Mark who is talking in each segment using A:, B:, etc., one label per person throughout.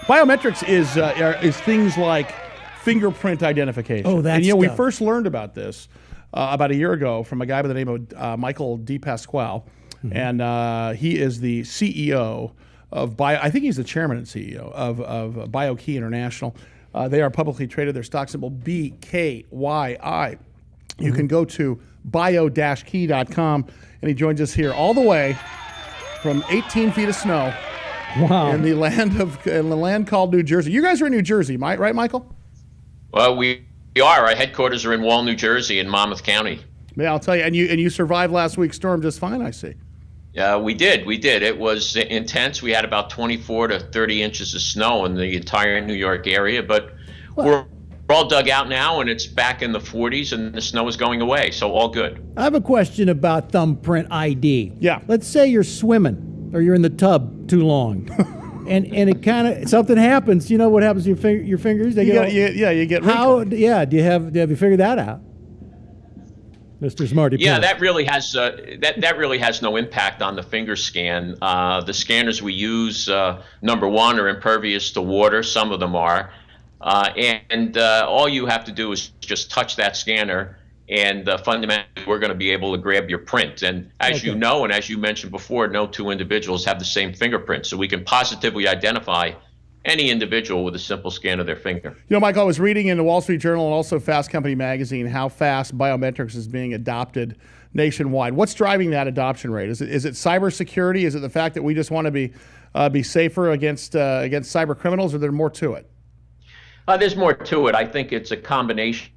A: Biometrics is things like fingerprint identification.
B: Oh, that's
A: and we
B: stuff.
A: first learned about this about a year ago from a guy by the name of Michael DePasquale, and he is the CEO of I think he's the chairman and CEO of BioKey International. They are publicly traded. Their stock symbol BKYI. You can go to bio-key.com, and he joins us here all the way from 18 feet of snow.
B: Wow.
A: In the land called New Jersey. You guys are in New Jersey, right, Michael?
C: Well, we are. Our headquarters are in Wall, New Jersey, in Monmouth County.
A: Yeah, I'll tell you. And you survived last week's storm just fine, I see.
C: We did. It was intense. We had about 24 to 30 inches of snow in the entire New York area, but we're all dug out now, and it's back in the 40s, and the snow is going away, so all good.
B: I have a question about thumbprint ID.
A: Yeah.
B: Let's say you're swimming or you're in the tub too long, and it kind of something happens. You know what happens to your fingers? They
A: You get wrinkled.
B: Do you have you figured that out, Mr. Smarty?
C: Yeah, that really has that really has no impact on the finger scan. The scanners we use, number one, are impervious to water. Some of them are, and all you have to do is just touch that scanner, and fundamentally, we're going to be able to grab your print. And as you know, and as you mentioned before, no two individuals have the same fingerprint, so we can positively identify any individual with a simple scan of their finger.
A: Michael, I was reading in the Wall Street Journal and also Fast Company magazine how fast biometrics is being adopted nationwide. What's driving that adoption rate? Is it cybersecurity? Is it the fact that we just want to be safer against cyber criminals, or is there more to it?
C: There's more to it. I think it's a combination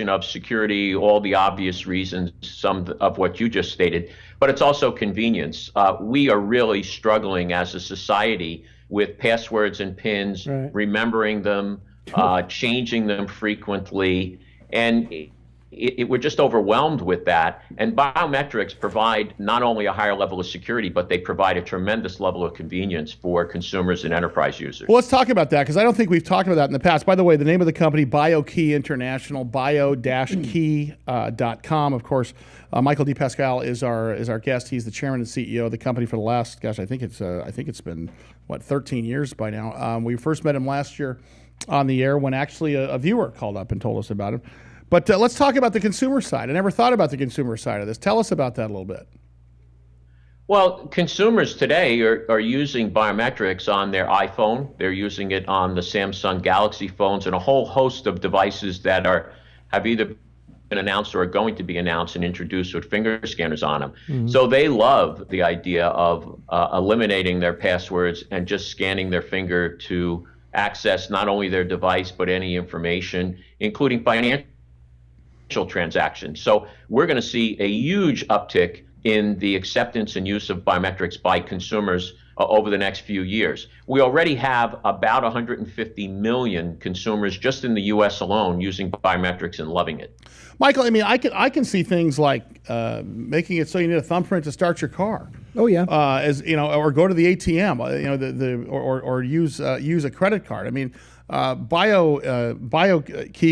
C: of security, all the obvious reasons, some of what you just stated, but it's also convenience. We are really struggling as a society with passwords and PINs, remembering them, changing them frequently, and we're just overwhelmed with that. And biometrics provide not only a higher level of security, but they provide a tremendous level of convenience for consumers and enterprise users.
A: Well, let's talk about that, because I don't think we've talked about that in the past. By the way, the name of the company, BioKey International, bio-key.com. Of course, Michael DePasquale is our guest. He's the chairman and CEO of the company for the last, I think it's been 13 years by now. We first met him last year on the air when actually a viewer called up and told us about him. But let's talk about the consumer side. I never thought about the consumer side of this. Tell us about that a little bit.
C: Well, consumers today are using biometrics on their iPhone. They're using it on the Samsung Galaxy phones and a whole host of devices that have either been announced or are going to be announced and introduced with finger scanners on them. Mm-hmm. So they love the idea of eliminating their passwords and just scanning their finger to access not only their device, but any information, including financial transactions. So we're going to see a huge uptick in the acceptance and use of biometrics by consumers over the next few years. We already have about 150 million consumers just in the U.S. alone using biometrics and loving it.
A: Michael, I mean, I can see things like making it so you need a thumbprint to start your car.
B: Oh yeah.
A: Or go to the ATM. Or use a credit card. I mean, BioKey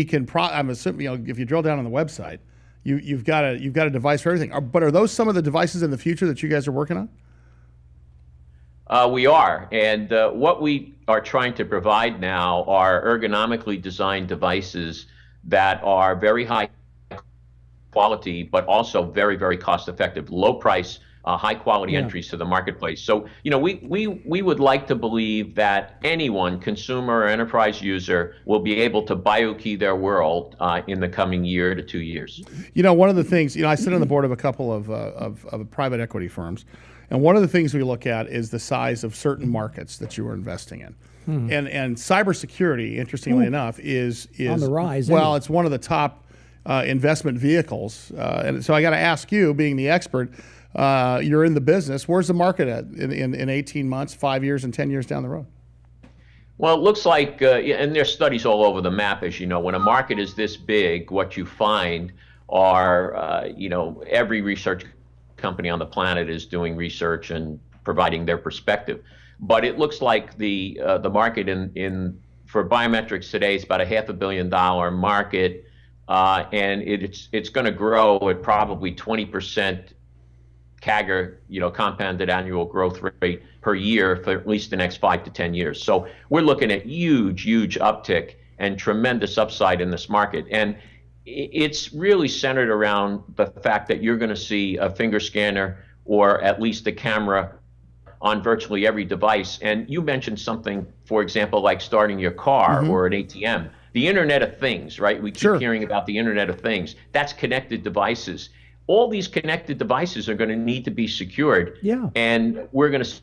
A: can. I'm assuming, if you drill down on the website, you've got a device for everything. But are those some of the devices in the future that you guys are working on?
C: We are, and what we are trying to provide now are ergonomically designed devices that are very high quality, but also very, very cost effective, low price, high quality entries to the marketplace. So, we would like to believe that anyone, consumer or enterprise user, will be able to BioKey their world in the coming year to 2 years.
A: One of the things, I sit on the board of a couple of private equity firms, and one of the things we look at is the size of certain markets that you are investing in. Mm-hmm. And cybersecurity, interestingly enough, is
B: on the rise.
A: Well, it's one of the top investment vehicles. And so I got to ask you, being the expert, you're in the business. Where's the market at in 18 months, 5 years, and 10 years down the road?
C: Well, it looks like, and there's studies all over the map, as you know, when a market is this big, what you find are, every research company on the planet is doing research and providing their perspective. But it looks like the market for biometrics today is about a $500 million market, and it's going to grow at probably 20% CAGR, compounded annual growth rate per year for at least the next 5 to 10 years. So we're looking at huge uptick and tremendous upside in this market. And it's really centered around the fact that you're going to see a finger scanner or at least a camera on virtually every device. And you mentioned something, for example, like starting your car or an ATM. The Internet of Things, right? We keep hearing about the Internet of Things. That's connected devices. All these connected devices are going to need to be secured.
B: Yeah.
C: And we're going to see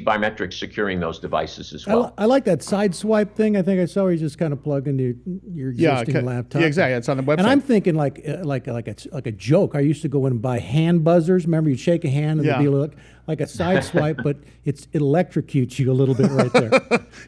C: biometrics securing those devices as well.
B: I like that side swipe thing. I think I saw where you just kind of plug into your existing laptop.
A: Yeah, exactly. It's on the website.
B: And I'm thinking like a joke. I used to go in and buy hand buzzers. Remember, you'd shake a hand and it'd be like a side swipe, but it electrocutes you a little bit right there.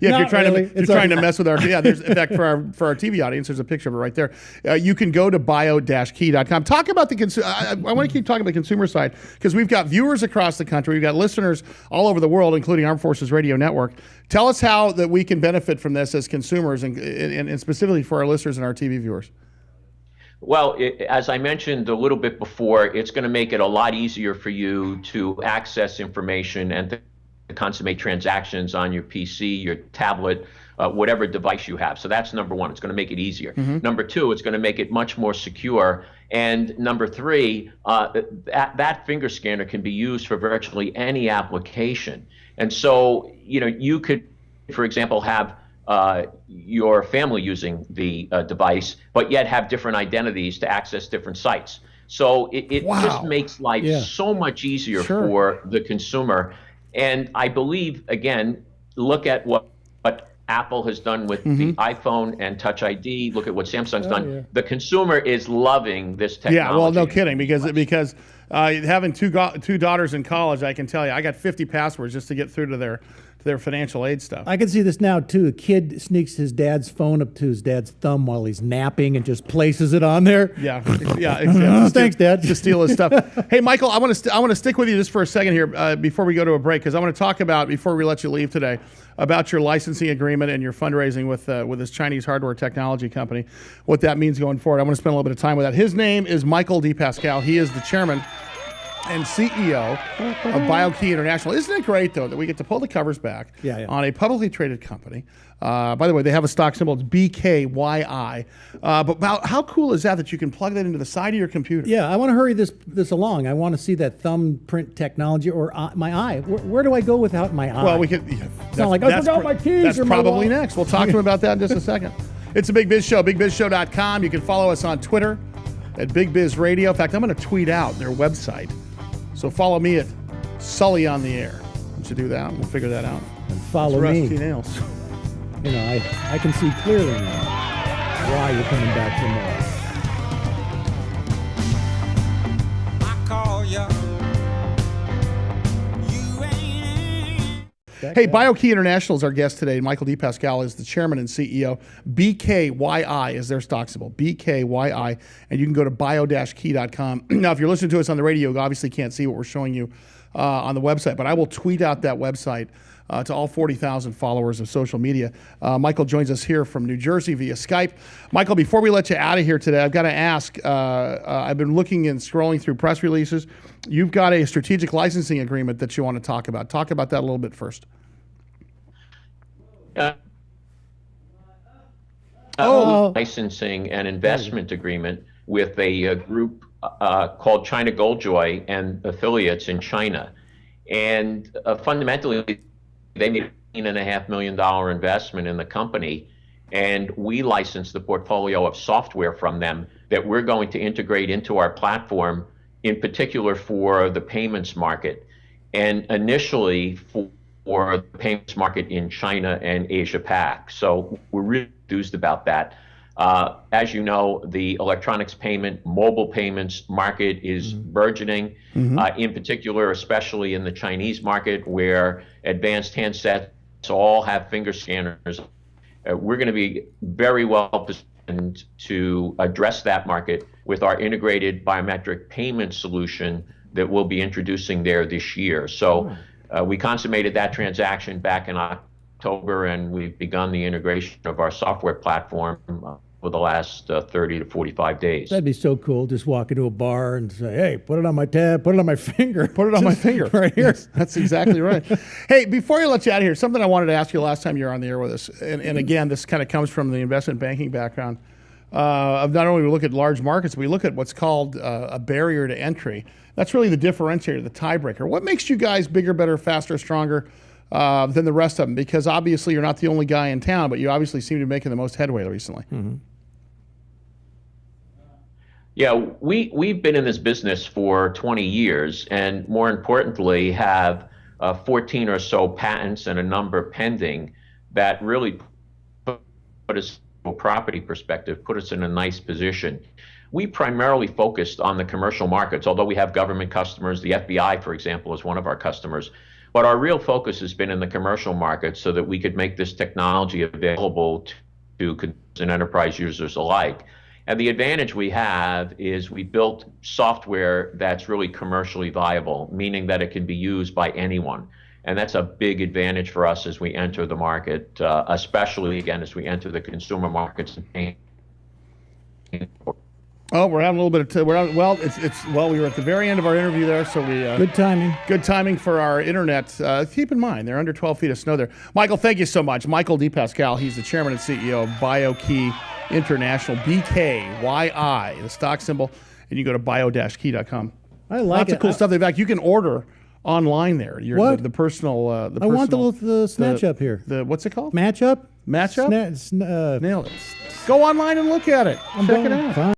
A: Yeah, if you're trying to mess with our there's in fact for our TV audience, there's a picture of it right there. You can go to bio-key.com. Talk about the consumer. I want to keep talking about the consumer side because we've got viewers across the country. We've got listeners all over the world, including Armed Forces Radio Network. Tell us how that we can benefit from this as consumers and specifically for our listeners and our TV viewers.
C: Well, as I mentioned a little bit before, it's going to make it a lot easier for you to access information and to consummate transactions on your PC, your tablet, whatever device you have. So that's number one. It's going to make it easier. Number two, it's going to make it much more secure. And number three, that finger scanner can be used for virtually any application. And so, you could, for example, have your family using the device, but yet have different identities to access different sites. So it just makes life so much easier for the consumer. And I believe, again, look at what Apple has done with the iPhone and Touch ID. Look at what Samsung's done. Yeah. The consumer is loving this technology.
A: Yeah, well, no kidding, because having two daughters in college, I can tell you, I got 50 passwords just to get through to their financial aid stuff.
B: I can see this now too. A kid sneaks his dad's phone up to his dad's thumb while he's napping and just places it on there.
A: Yeah, exactly.
B: Thanks, Dad.
A: To steal his stuff. Hey, Michael, I want to stick with you just for a second here before we go to a break, because I want to talk about, before we let you leave today, about your licensing agreement and your fundraising with this Chinese hardware technology company, what that means going forward. I want to spend a little bit of time with that. His name is Michael DePasquale. He is the chairman and CEO of BioKey International. Isn't it great, though, that we get to pull the covers back on a publicly traded company? By the way, they have a stock symbol. It's BKYI. But how cool is that you can plug that into the side of your computer?
B: Yeah, I want to hurry this along. I want to see that thumbprint technology or my eye. Where do I go without my eye?
A: Well, we could.
B: It's not like I forgot my keys.
A: That's probably next. We'll talk to him about that in just a second. It's a Big Biz Show, bigbizshow.com. You can follow us on Twitter at Big Biz Radio. In fact, I'm going to tweet out their website. So follow me at Sully on the Air. We should do that. We'll figure that out.
B: And follow me.
A: Rusty Nailz.
B: I can see clearly now why you're coming back for more.
D: I call you.
A: Hey, BioKey International is our guest today. Michael DePasquale is the chairman and CEO. BKYI is their stock symbol, BKYI. And you can go to bio-key.com. Now, if you're listening to us on the radio, you obviously can't see what we're showing you on the website, but I will tweet out that website to all 40,000 followers of social media. Michael joins us here from New Jersey via Skype. Michael, before we let you out of here today, I've got to ask, I've been looking and scrolling through press releases. You've got a strategic licensing agreement that you want to talk about. Talk about that a little bit first.
C: Licensing and investment agreement with a group called China Goldjoy and affiliates in China. And fundamentally, they made $18.5 million investment in the company, and we licensed the portfolio of software from them that we're going to integrate into our platform, in particular for the payments market, and initially for the payments market in China and Asia Pac. So we're really enthused about that. As you know, the electronics payment, mobile payments market is burgeoning, in particular, especially in the Chinese market, where advanced handsets all have finger scanners. We're going to be very well positioned to address that market with our integrated biometric payment solution that we'll be introducing there this year. So we consummated that transaction back in October, and we've begun the integration of our software platform over the last 30 to 45 days.
B: That'd be so cool. Just walk into a bar and say, "Hey, put it on my tab, put it on my finger,
A: Put it on my finger.
B: right here."
A: Yes, that's exactly right. Hey, before I let you out of here, something I wanted to ask you last time you were on the air with us, and again, this kind of comes from the investment banking background. Of not only we look at large markets, we look at what's called a barrier to entry. That's really the differentiator, the tiebreaker. What makes you guys bigger, better, faster, stronger than the rest of them? Because obviously you're not the only guy in town, but you obviously seem to be making the most headway recently.
B: Mm-hmm.
C: Yeah, we've been in this business for 20 years, and more importantly, have 14 or so patents and a number pending that really put us, from a property perspective, put us in a nice position. We primarily focused on the commercial markets, although we have government customers. The FBI, for example, is one of our customers. But our real focus has been in the commercial markets so that we could make this technology available to consumers and enterprise users alike. And the advantage we have is we built software that's really commercially viable, meaning that it can be used by anyone. And that's a big advantage for us as we enter the market, especially, again, as we enter the consumer markets.
A: Oh, we're having a little bit of we were at the very end of our interview there, so we
B: Good timing.
A: Good timing for our internet. Keep in mind, they're under 12 feet of snow there. Michael, thank you so much. Michael DePasquale, he's the chairman and CEO of BioKey International, BKYI, the stock symbol, and you go to bio-key.com.
B: I like
A: Lots
B: it.
A: of cool stuff. In fact, you can order online there.
B: What?
A: The personal.
B: I want the little snatch up here.
A: What's it called?
B: Matchup?
A: Matchup?
B: Nailz.
A: Nailed it. Go online and look at it. Check it out.
B: Fine.